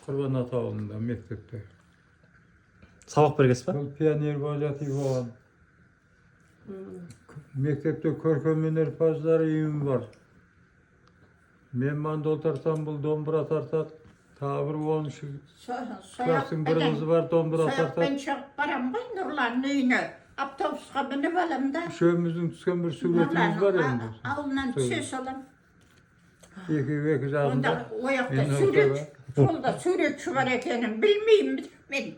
Qurban Atağı'nda mektepte. Sabak bergesiz ba? Бұл пионер бажаты болған. Мектепте көркемөнер паздары үйім бар. Мен мандол тартам, бұл домбыра тартат. Тағы бір 10 кластың бір қызы бар, домбыра тартат. Сояқпен шығып барам ғой Нұрланның үйіне. Автобусқа мініп алам да. Үшеуміздің түскен бір суретіміз бар енді. Ауылынан түсе салам. Екі жағында. Онда ояқта сурет, жолда суретші бар екенін білмеймін мен.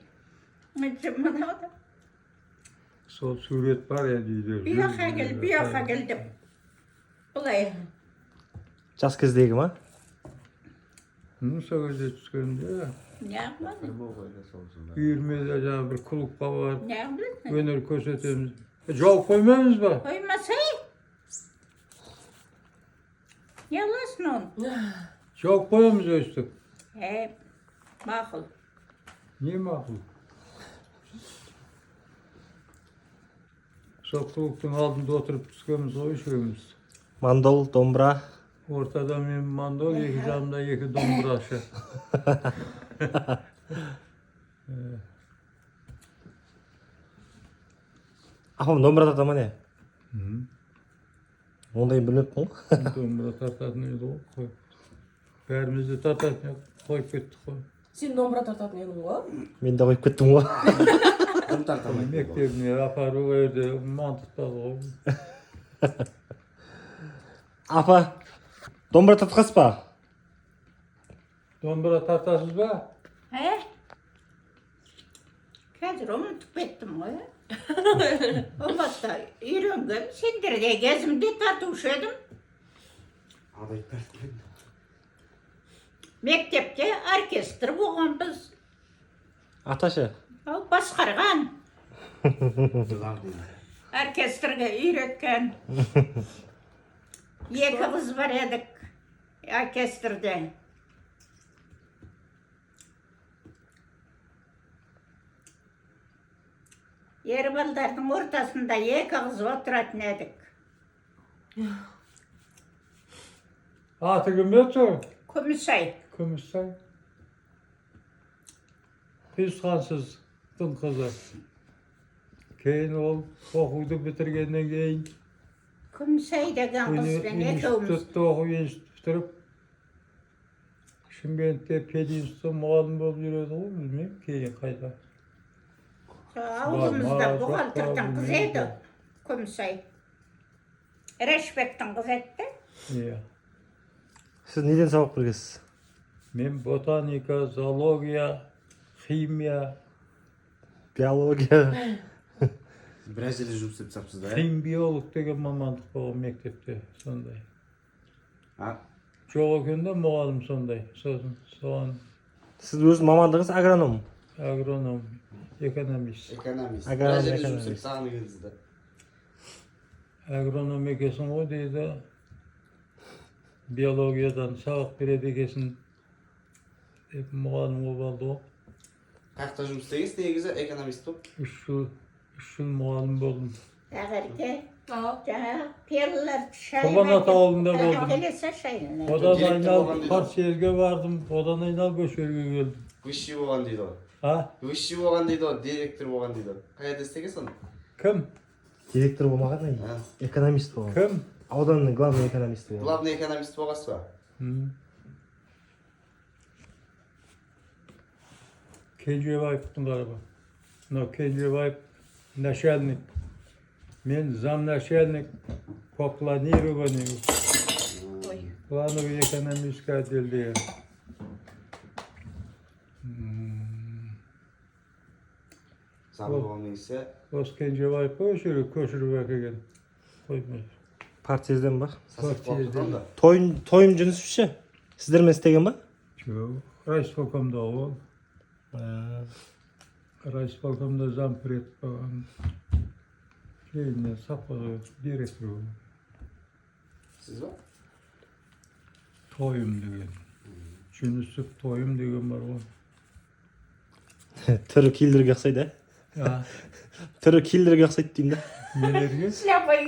Сол сурет бар енді үйде. Бияқа кел деп. Бұлай. Жас кездегі ма? Сол кезде түскенде. Неғылады? Үйірмеде жаңа бір клубқа бар. Неғылады? Өнер көрсетеміз. Жауып қоймаймыз ба? Қоймасай? Не аласың оны? Жауып қоямыз өстіп. Мақұл. Не мақұл? Сол клубтың алдында отырып түскенбіз ғой үшеуміз. Мандол, домбыра. Ортада мен мандол, екі жағымда екі домбырашы. Апам домбыра тарта ма не? Ондайын білмеппін ғой. Домбыра тартатын еді ғой. Бәріміз де тартатын қойып кеттік қой. Сен домбыра тартатын едің ғой? Мен де қойып кеттім ғой. Мектебіне апару ерде мантықтады ғой. Апа, домбыра тартқасыз ба? Домбыра тартасыз ба? Қазір ұмытып кеттім ғой. Олматта үйренген, сендерде кезімде тартушы едім. Мектепте оркестр болған біз. Аташы? Ол басқарған. Оркестрге үйреткен. Екі қыз бар едік оркестрде. Ер балдардың ортасында екі қыз отыратын едік. Аты кім еді? Күмісай. Күмісай. Туысқансыздың қызы. Кейін ол оқуды бітіргеннен кейін Күмісай деген қызбен екеуміз. институтта оқу институт бітіріп Шымкентте пединститутта мұғалім болып жүреді ғой, білмеймін кейін қайда. Ауылымызда бухгалтердің қызы еді Күмісай. Рәшбектің қызы еді. Иә. Сіз неден сабақ бергесіз? Мен ботаника, зоология, химия. Биология. Біраз жерде жұмыс істеп тапсыз да? Химбиолог деген мамандық болған мектепте сондай. А? Жоқ екен де мұғалім сондай. Соған Сіз өз мамандығыңыз агроном. агроном, экономист. Экономист. Агроном, Біраз жерде жұмыс экономист. істеп саған келдіңіз да? Агроном екесің ғой дейді. Биологиядан сабақ береді екесің деп мұғалім болып алды ғой. Қаяқта жұмыс істегенсіз негізі экономист болып? 3 жыл мұғалім болдым. Ағырке, жаңа перлер шай. Құрбан Ата ауылында болдым. Келесі шайын. Одан Директор айналып болған дейді. Парсиерге бардым. Одан айналып Көшерге келдім. Высший болған дейді ғой. А? Высший болған дейді ғой, директор болған дейді ғой. Қайда істеген соны? Кім? Директор болмаған ай. Экономист болған. Кім? Ауданның главный экономисті болған. Главный экономист болғасыз ба? Кенжебаевтың қарабы. Но Кенжебаев начальник. Мен замначальник по планированию. Плановый экономический отделде. Зам болған несі? Осы Кенжебаев көшіріп әкелген. Қоймай. Партияден ба? Сасық болған да? Тойым жүнісіп ше? Сіздермен істеген ба? Жоқ, райисполкомда ол. Райисполкомда зампред болған. Кейіннен сапаға директор болған. Сіз ба? Тойым деген. Жүнісіп тойым деген бар ғой. Түрі келдірге ұқсайды, А, Түрі келдірге ұқсайды деймін да. нелерге? Сляпай